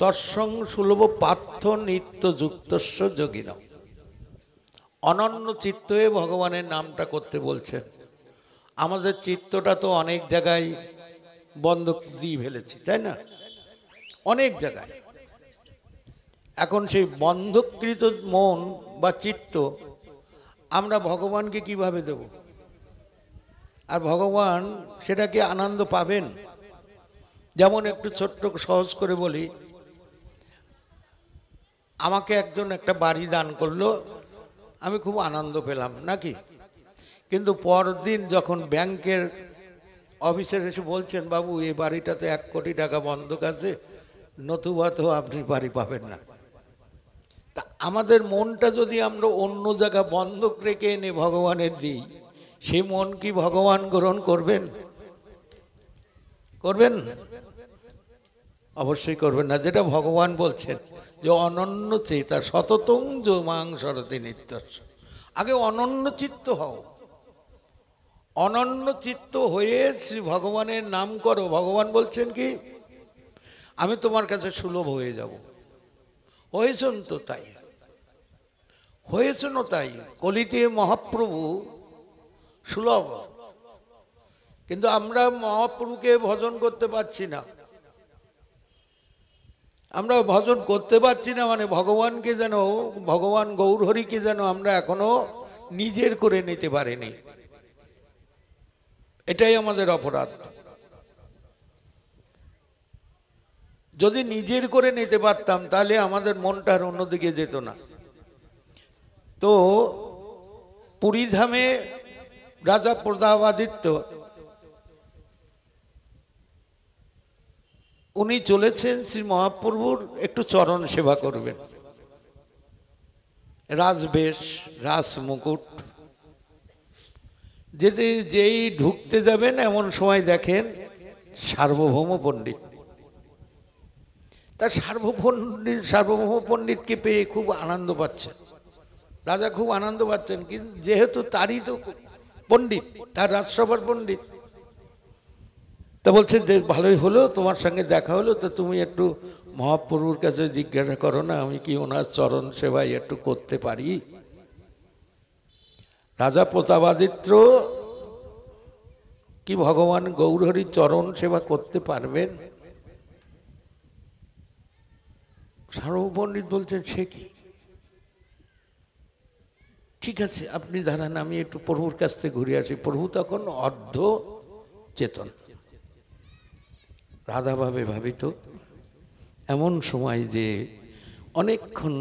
তৎসং সুলভ পার্থ নিত্য যুক্তস্য যোগিন। অনন্য চিত্ত হয়ে ভগবানের নামটা করতে বলছেন। আমাদের চিত্তটা তো অনেক জায়গায় বন্ধ দিয়ে ফেলেছি, তাই না? অনেক জায়গায়। এখন সেই বন্ধকৃত মন বা চিত্ত আমরা ভগবানকে কিভাবে দেব? আর ভগবান সেটাকে আনন্দ পাবেন? যেমন একটু ছোট্ট সহজ করে বলি, আমাকে একজন একটা বাড়ি দান করলো, আমি খুব আনন্দ পেলাম নাকি? কিন্তু পরদিন যখন ব্যাংকের অফিসার এসে বলছেন, বাবু এই বাড়িটাতে 1 কোটি টাকা বন্ধক আছে, নতুবা তো আপনি বাড়ি পাবেন না। তা আমাদের মনটা যদি আমরা অন্য জায়গা বন্ধক রেখে এনে ভগবানের দিই, সেই মন কি ভগবান গ্রহণ করবেন? করবেন? অবশ্যই করবেন না। যেটা ভগবান বলছেন যে অনন্য চেতা সততং যো মাং সরতি নিত্যস্য। আগে অনন্য চিত্ত হও, অনন্য চিত্ত হয়ে শ্রী ভগবানের নাম করো। ভগবান বলছেন কি, আমি তোমার কাছে সুলভ হয়ে যাব। হয়েছেন তো তাই, হয়েছেন তাই। কলিতে মহাপ্রভু সুলভ, কিন্তু আমরা মহাপ্রভুকে ভজন করতে পারছি না। আমরা ভজন করতে পারছি না মানে ভগবানকে যেন, ভগবান গৌরহরিকে যেন আমরা এখনো নিজের করে নিতে পারিনি। এটাই আমাদের অপরাধ। যদি নিজের করে নিতে পারতাম তাহলে আমাদের মনটা আর অন্যদিকে যেত না। তো পুরীধামে রাজা প্রতাপাদিত্য উনি চলেছেন শ্রী মহাপ্রভুর একটু চরণ সেবা করবেন। রাজবেশ, রাজ মুকুট, যেই ঢুকতে যাবেন এমন সময় দেখেন সার্বভৌম পণ্ডিত। তার সার্বভৌম পণ্ডিতকে পেয়ে খুব আনন্দ পাচ্ছেন, রাজা খুব আনন্দ পাচ্ছেন। কিন্তু যেহেতু তারই তো পণ্ডিত, তার রাজসভার পণ্ডিত, তা বলছে যে ভালোই হলো তোমার সঙ্গে দেখা হলো, তো তুমি একটু মহাপ্রভুর কাছে জিজ্ঞাসা করো না আমি কি ওনার চরণ সেবাই একটু করতে পারি। রাজা প্রতাপাদিত্য কি ভগবান গৌরহরির চরণ সেবা করতে পারবেন? সার্বভৌম পণ্ডিত বলছেন সে কি, ঠিক আছে আপনি দাঁড়ান, আমি একটু প্রভুর কাছ থেকে ঘুরে আসি। প্রভু তখন অর্ধ চেতন। রাধা ভাবে ভাবিত এমন সময় যে অনেকক্ষণ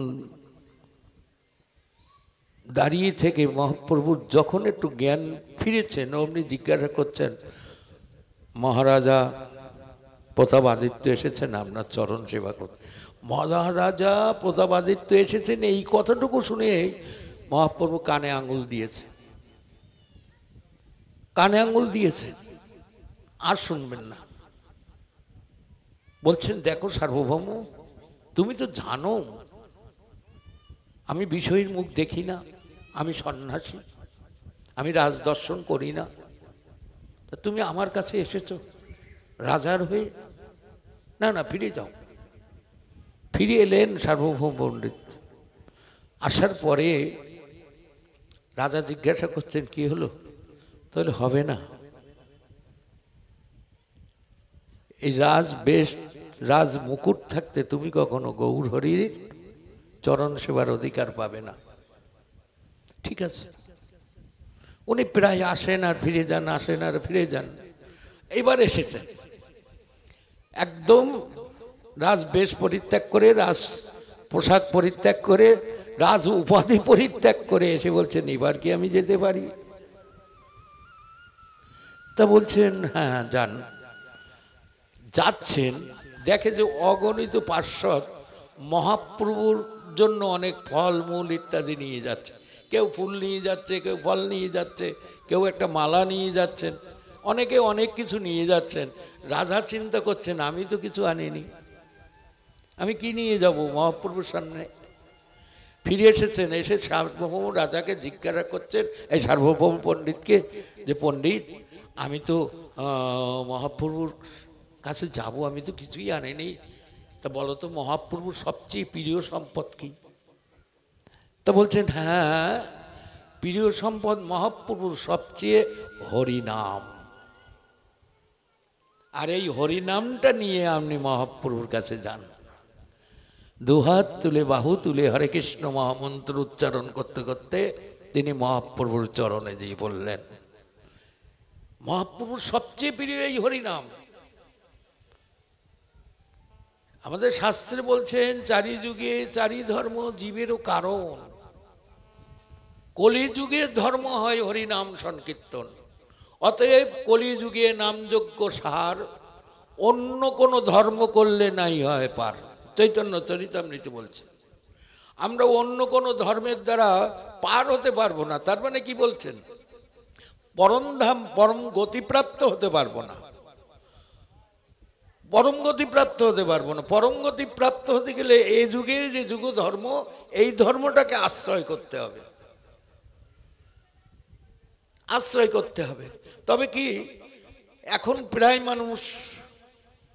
দাঁড়িয়ে থেকে মহাপ্রভুর যখন একটু জ্ঞান ফিরেছেন, অমনি জিজ্ঞাসা করছেন, মহারাজা প্রতাপাদিত্য এসেছেন আপনার চরণ সেবা করতে। মহারাজা প্রতাপাদিত্য এসেছেন এই কথাটুকু শুনে মহাপ্রভু কানে আঙুল দিয়েছে, কানে আঙুল দিয়েছে, আর শুনবেন না। বলছেন দেখো সার্বভৌম, তুমি তো জানো আমি বিষয়ের মুখ দেখি না, আমি সন্ন্যাসী, আমি রাজদর্শন করি না, তা তুমি আমার কাছে এসেছো রাজার হয়ে? না না ফিরে যাও। ফিরে এলেন সার্বভৌম পণ্ডিত। আসার পরে রাজা জিজ্ঞাসা করছেন কি হলো? তাহলে হবে না, এই রাজবেশ রাজ মুকুট থাকতে তুমি কখনো গৌরহরির চরণ সেবার অধিকার পাবে না। ঠিক আছে। উনি প্রায় আসেন আর ফিরে যান, আসেন আর ফিরে যান। এবার এসেছেন একদম রাজবেশ পরিত্যাগ করে, রাজ পোশাক পরিত্যাগ করে, রাজ উপাধি পরিত্যাগ করে এসে বলছেন এবার কি আমি যেতে পারি? তা বলছেন হ্যাঁ যান। যাচ্ছেন, দেখে যে অগণিত পার্শ্বদ মহাপ্রভুর জন্য অনেক ফল মূল ইত্যাদি নিয়ে যাচ্ছে। কেউ ফুল নিয়ে যাচ্ছে, কেউ ফল নিয়ে যাচ্ছে, কেউ একটা মালা নিয়ে যাচ্ছেন, অনেকে অনেক কিছু নিয়ে যাচ্ছেন। রাজা চিন্তা করছেন আমি তো কিছু আনিনি, আমি কি নিয়ে যাব মহাপ্রভুর সামনে? ফিরে এসেছেন, এসে সার্বভৌম রাজাকে জিজ্ঞাসা করছেন, এই সার্বভৌম পণ্ডিতকে, যে পণ্ডিত আমি তো মহাপ্রভুর কাছে যাব, আমি তো কিছুই আনিনি, তা বলো তো মহাপ্রভুর সবচেয়ে প্রিয় সম্পদ কি? তা বলছেন হ্যাঁ, প্রিয় সম্পদ মহাপ্রভুর সবচেয়ে হরিনাম। আর এই হরিনামটা নিয়ে আপনি মহাপ্রভুর কাছে যান, দুহাত তুলে বাহু তুলে হরে কৃষ্ণ মহামন্ত্র উচ্চারণ করতে করতে তিনি মহাপ্রভুর চরণে দিয়ে বললেন, মহাপ্রভুর সবচেয়ে প্রিয় এই হরিনাম। আমাদের শাস্ত্রে বলছেন চারি যুগে চারি ধর্ম জীবেরও কারণ, কলিযুগের ধর্ম হয় হরিনাম সংকীর্তন। অতএব কলিযুগে নামযজ্ঞ সার, অন্য কোনো ধর্ম করলে নাই হয় পার। চৈতন্য চরিতামৃতে বলছে আমরা অন্য কোনো ধর্মের দ্বারা পার হতে পারবো না। তার মানে কি বলছেন? পরমধাম পরম গতিপ্রাপ্ত হতে পারবো না, পরম গতিপ্রাপ্ত হতে পারবো না। পরম গতিপ্রাপ্ত হতে গেলে এই যুগের যে যুগ ধর্ম, এই ধর্মটাকে আশ্রয় করতে হবে, আশ্রয় করতে হবে। তবে কি এখন প্রায় মানুষ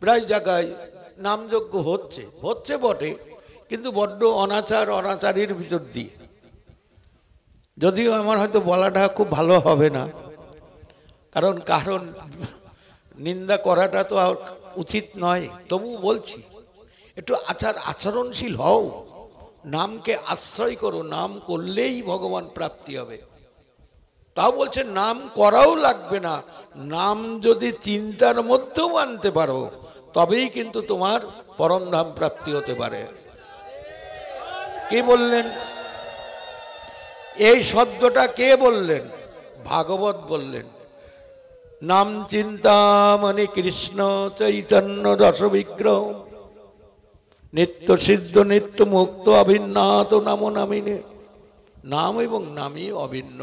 প্রায় জায়গায় নামযজ্ঞ হচ্ছে হচ্ছে বটে, কিন্তু বড্ড অনাচার অনাচারের ভিতর দিয়ে, যদিও আমার হয়তো বলাটা খুব ভালো হবে না, কারণ কারণ নিন্দা করাটা তো উচিত নয়, তবু বলছি একটু আচরণশীল হও, নামকে আশ্রয় করো, নাম করলেই ভগবান প্রাপ্তি হবে। তাও বলছে নাম করাও লাগবে না, নাম যদি চিন্তার মধ্যেও আনতে পারো তবেই কিন্তু তোমার পরমধাম প্রাপ্তি হতে পারে। কে বললেন এই শব্দটা? কে বললেন? ভাগবত বললেন, নাম চিন্তামণি কৃষ্ণ চৈতন্য রস বিগ্রহ নিত্য সিদ্ধ নিত্য মুক্ত অভিন্নাত নাম নামিনে। নাম এবং নামই অভিন্ন।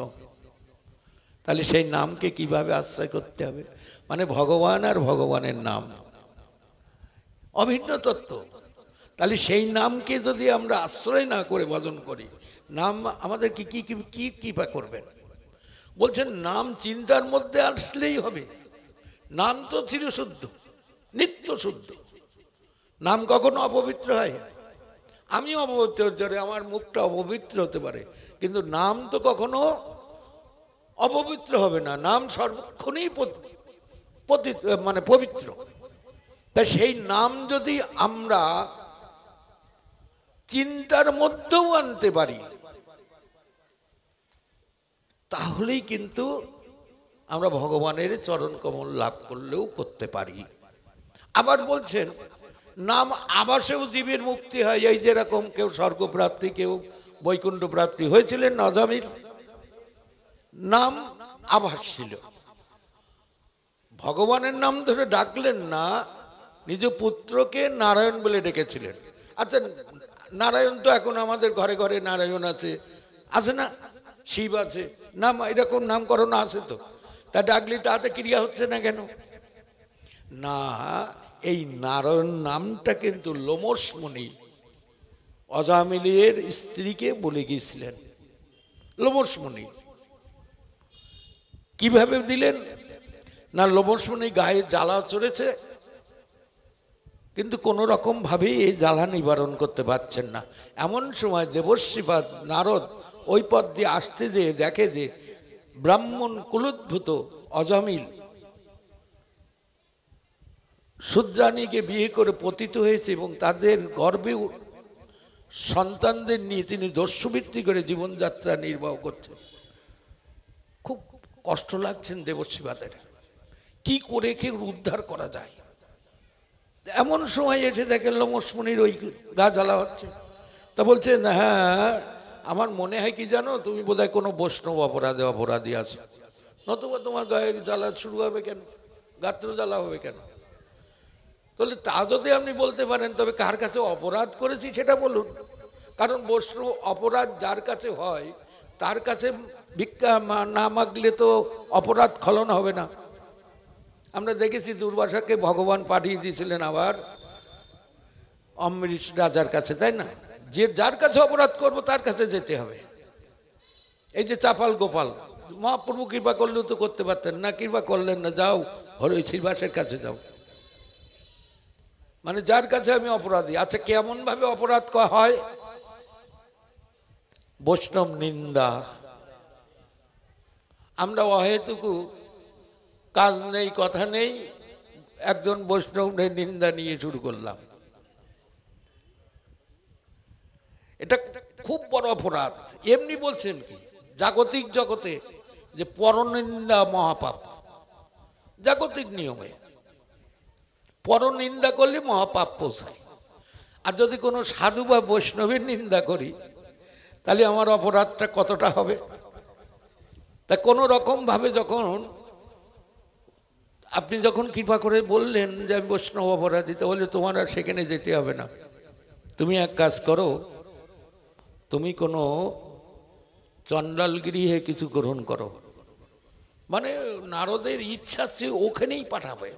তাহলে সেই নামকে কিভাবে আশ্রয় করতে হবে? মানে ভগবান আর ভগবানের নাম অভিন্ন তত্ত্ব। তাহলে সেই নামকে যদি আমরা আশ্রয় না করে ভজন করি, নাম আমাদের কি কি কি কৃপা করবেন? বলছেন নাম চিন্তার মধ্যে আসলেই হবে। নাম তো চিরশুদ্ধ, নিত্য শুদ্ধ। নাম কখনো অপবিত্র হয়? আমি অপবিত্র হতে পারে, আমার মুখটা অপবিত্র হতে পারে, কিন্তু নাম তো কখনো অপবিত্র হবে না। নাম সর্বক্ষণই মানে পবিত্র। তাই সেই নাম যদি আমরা চিন্তার মধ্যেও আনতে পারি, তাহলেই কিন্তু আমরা ভগবানের চরণ কমল লাভ করলেও করতে পারি। আবার বলছেন নাম আবাসেও জীবের মুক্তি হয়। এই যেরকম কেউ স্বর্গপ্রাপ্তি, কেউ বৈকুণ্ঠ প্রাপ্তি হয়েছিলেন অজামিল, নাম আভাস ছিল। ভগবানের নাম ধরে ডাকলেন না, নিজ পুত্রকে নারায়ণ বলে ডেকেছিলেন। আচ্ছা, নারায়ণ তো এখন আমাদের ঘরে ঘরে নারায়ণ আছে, আছে না? শিব আছে, নাম এরকম নামকরণ আছে তো, তা ডাকলে তাতে ক্রিয়া হচ্ছে না কেন? না, এই নারায়ণ নামটা কিন্তু লোমশ মুনি অজামিলের স্ত্রীকে বলে গিয়েছিলেন। লোমশ মুনি কিভাবে দিলেন না, লোমশ মুনি গায়ে জ্বালা চড়েছে, কিন্তু কোনো রকম ভাবেই এই জ্বালা নিবারণ করতে পারছেন না। এমন সময় দেবশ্রীপাদ নারদ ওই পথ দিয়ে আসতে যেয়ে দেখে যে ব্রাহ্মণ কুলোদ্ভূত অজামিল শূদ্রাণীকে বিয়ে করে পতিত হয়েছে এবং তাদের গর্ভে সন্তানদের নিয়ে তিনি দস্যুবৃত্তি করে জীবনযাত্রা নির্বাহ করছেন। খুব কষ্ট লাগছেন দেবশ্রীপাদের, কি করে কে উদ্ধার করা যায়। এমন সময় এসে দেখেন লোমশ মুনির ওই গা জ্বালা হচ্ছে। তা বলছেন হ্যাঁ, আমার মনে হয় কি জানো, তুমি বোধহয় কোনো বৈষ্ণব অপরাধী আছো, নতুবা তোমার গায়ের জ্বালা শুরু হবে কেন, গাত্র জ্বালা হবে কেন? তাহলে তা যদি আপনি বলতে পারেন, তবে কার কাছে অপরাধ করেছি সেটা বলুন। কারণ বৈষ্ণব অপরাধ যার কাছে হয়, তার কাছে ভিক্ষা না মাগলে তো অপরাধ খলন হবে না। আমরা দেখেছি দুর্বাসাকে ভগবান পাঠিয়ে দিয়েছিলেন আবার অমৃত রাজার কাছে, তাই না? যে যার কাছে অপরাধ করব তার কাছে যেতে হবে। এই যে চাপাল গোপাল, মহাপ্রভু কৃপা করলেও তো করতে পারতেন না, কৃপা করলেন না, যাও হরি শ্রীবাসের কাছে যাও। মানে যার কাছে আমি অপরাধী। আচ্ছা, কেমন ভাবে অপরাধ হয়? বৈষ্ণব নিন্দা। আমরা অহেতুকু কাজ নেই কথা নেই একজন বৈষ্ণবের নিন্দা নিয়ে শুরু করলাম, এটা খুব বড় অপরাধ। এমনি বলছেন কি জাগতিক জগতে যে পরনিন্দা মহাপাপ, জাগতিক নিয়মে পরনিন্দা করলে মহাপাপ পৌঁছায়। আর যদি কোনো সাধু বা বৈষ্ণবের নিন্দা করি তাহলে আমার অপরাধটা কতটা হবে? তা কোনো রকম ভাবে যখন আপনি যখন কৃপা করে বললেন যে আমি বৈষ্ণব অপরাধী, তাহলে তোমার আর সেখানে যেতে হবে না। তুমি এক কাজ করো, তুমি কোনো চণ্ডাল গৃহে কিছু গ্রহণ করো। মানে নারদের ইচ্ছা চেয়ে ওখানেই পাঠাবে।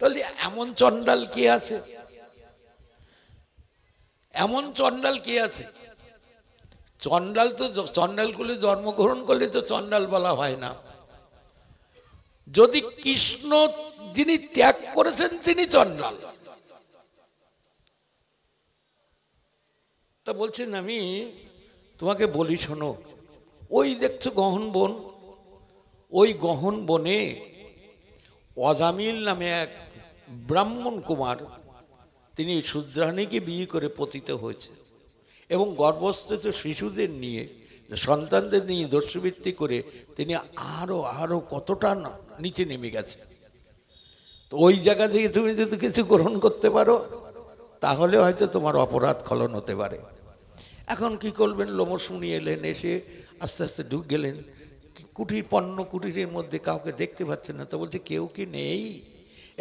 তাহলে এমন চণ্ডাল কে আছে? এমন চণ্ডাল কে আছে? চণ্ডাল তো চণ্ডালকুলে জন্মগ্রহণ করলে তো চণ্ডাল বলা হয় না। যদি কৃষ্ণ যিনি ত্যাগ করেছেন তিনি চণ্ডাল। তা বলছেন আমি তোমাকে বলি শোনো, ওই দেখছো গহন বন, ওই গহন বনে অজামিল নামে এক ব্রাহ্মণ কুমার, তিনি শূদ্রাণীকে বিয়ে করে পতিত হয়েছে এবং গর্ভস্থিত শিশুদের নিয়ে, সন্তানদের নিয়ে দস্যুবৃত্তি করে তিনি আরো কতটা নিচে নেমে গেছে। তো ওই জায়গা থেকে তুমি যদি কিছু গ্রহণ করতে পারো তাহলে হয়তো তোমার অপরাধ খলন হতে পারে। এখন কি করবেন? লোমশ মুনি এলেন, এসে আস্তে আস্তে ঢুক গেলেন কুটির, পণ্য কুটিরের মধ্যে কাউকে দেখতে পাচ্ছেন না। তো বলছে কেউ কি নেই?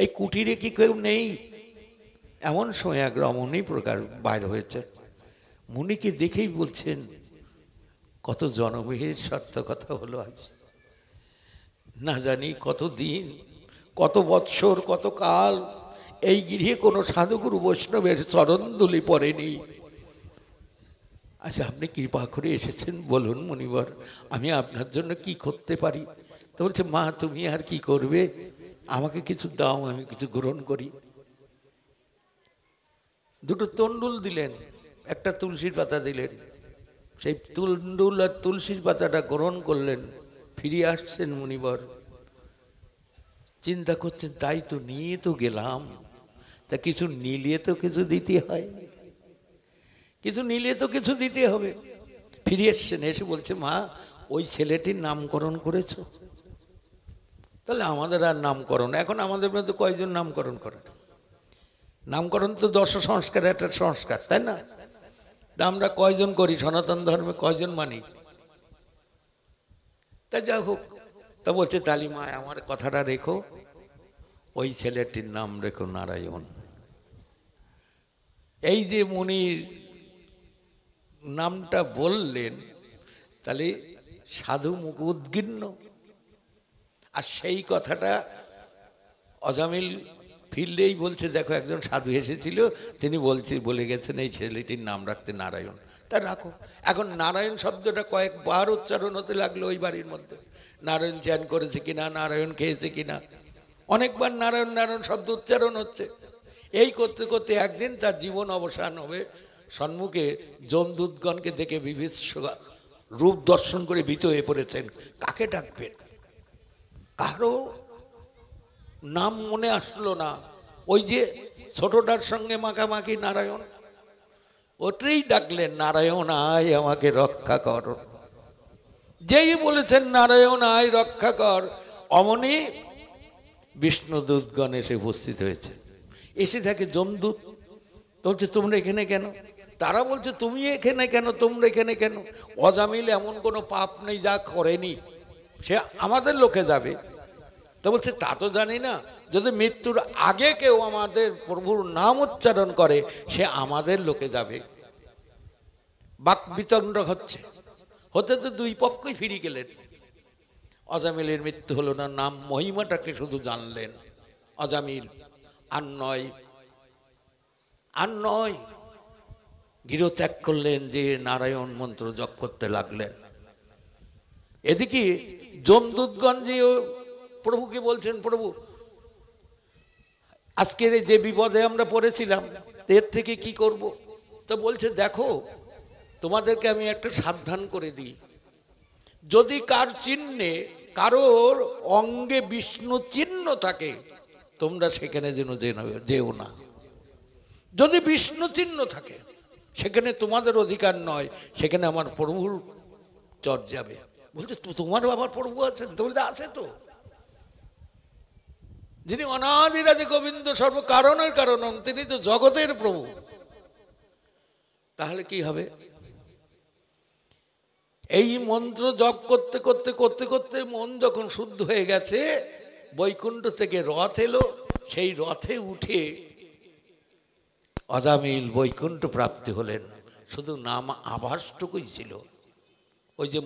এই কুটিরে কি কেউ নেই? এমন সময় এক রমণী প্রকার বাইর হয়েছে। মুনিকে দেখেই বলছেন কত জনমের সার্থকতা হলো আজ, না জানি কত দিন, কত বৎসর, কত কাল এই গৃহে কোনো সাধুগুরু বৈষ্ণবের চরণধূলি পড়েনি। আচ্ছা, আপনি কৃপা করে এসেছেন, বলুন মুনিবর আমি আপনার জন্য কি করতে পারি? তো বলছে মা তুমি আর কি করবে, আমাকে কিছু দাও, আমি কিছু গ্রহণ করি। দুটো তন্ডুল দিলেন, একটা তুলসীর পাতা দিলেন। সেই তন্ডুল আর তুলসীর পাতাটা গ্রহণ করলেন, ফিরে আসছেন মুনিবর। চিন্তা করছেন তাই তো, নিয়ে তো গেলাম, তা কিছু নিলে তো কিছু দিতে হয়, কিছু নিলে তো কিছু দিতে হবে। ফিরে এসছেন, এসে বলছে মা ওই ছেলেটির নামকরণ করেছো? তাহলে আমাদের আর নামকরণ, এখন আমাদের মধ্যে কয়জন নামকরণ করেন? নামকরণ তো 10 সংস্কার একটা সংস্কার, তাই না? আমরা কয়জন করি? সনাতন ধর্মে কয়জন মানি? তা যা হোক, তা বলছে তালি মা আমার কথাটা রেখো, ওই ছেলেটির নাম রেখো নারায়ণ। এই যে মুনির নামটা বললেন, তাহলে সাধু মুখ উদ্গীর্ণ। আর সেই কথাটা অজামিল ফিরলেই বলছে দেখো একজন সাধু এসেছিল, তিনি বলে গেছেন এই ছেলেটির নাম রাখতে নারায়ণ। তা রাখো। এখন নারায়ণ শব্দটা কয়েকবার উচ্চারণ হতে লাগলো ওই বাড়ির মধ্যে। নারায়ণ ধ্যান করেছে কিনা, নারায়ণ খেয়েছে কিনা, অনেকবার নারায়ণ নারায়ণ শব্দ উচ্চারণ হচ্ছে। এই করতে করতে একদিন তার জীবন অবসান হবে। সম্মুখে যমদূতগণকে দেখে বিভৎস রূপ দর্শন করে ভীত হয়ে পড়েছেন। কাকে ডাকবেন? কারো নাম মনে আসলো না। ওই যে ছোটটার সঙ্গে মাখামাখি নারায়ণ, ওটাই ডাকলেন নারায়ণ আয় আমাকে রক্ষা কর। যেই বলেছেন নারায়ণ আয় রক্ষা কর, অমনি বিষ্ণুদূতগণ এসে উপস্থিত হয়েছে। এসে থাকে যমদূত, বলছে তোমরা এখানে কেন? তারা বলছে তুমি এখানে কেন, তোমরা এখানে কেন? অজামিল এমন কোনো পাপ নেই যা করেনি, সে আমাদের লোকে যাবে। তো বলছে তা তো জানি না, যদি মৃত্যুর আগে কেউ আমাদের প্রভুর নাম উচ্চারণ করে সে আমাদের লোকে যাবে। বাক বিতণ্ড হচ্ছে, হতে তো দুই পক্ষই ফিরে গেলেন। অজামিলের মৃত্যু হলো না, নাম মহিমাটাকে শুধু জানলেন অজামিল। আর নয় গৃহত্যাগ করলেন, যে নারায়ণ মন্ত্র জপ করতে লাগলেন। এদিকে যমদূতগণ যে প্রভুকে বলছেন প্রভু আজকের এই যে বিপদে আমরা পড়েছিলাম, এর থেকে কি করব? তো বলছে দেখো, তোমাদেরকে আমি একটা সাবধান করে দিই, যদি কার চিহ্নে, কারোর অঙ্গে বিষ্ণু চিহ্ন থাকে, তোমরা সেখানে যেন যেও না। যদি বিষ্ণু চিহ্ন থাকে সেখানে তোমাদের অধিকার নয়, সেখানে আমার প্রভুর চর যাবে। বলছে তোমারও আবার প্রভু আছেন? তো বলতে আছে তো, যিনি অনাদিরাদি গোবিন্দ সর্ব কারণের কারণ, তিনি তো জগতের প্রভু। তাহলে কি হবে? এই মন্ত্র জপ করতে করতে করতে করতে মন যখন শুদ্ধ হয়ে গেছে, বৈকুণ্ঠ থেকে রথ এলো, সেই রথে উঠে অজামিল বৈকুণ্ঠ প্রাপ্তি হলেন। শুধু নাম আভাসটুকুই ছিল, ওই যে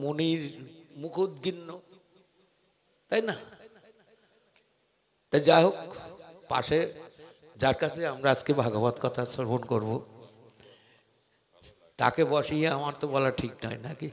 মুনির মুখোদ্গিন্ন, তাই না? তাই যাই হোক, পাশে যার কাছে আমরা আজকে ভাগবত কথা শ্রবণ করব, তাকে বসিয়ে আমার তো বলা ঠিক নয় নাকি?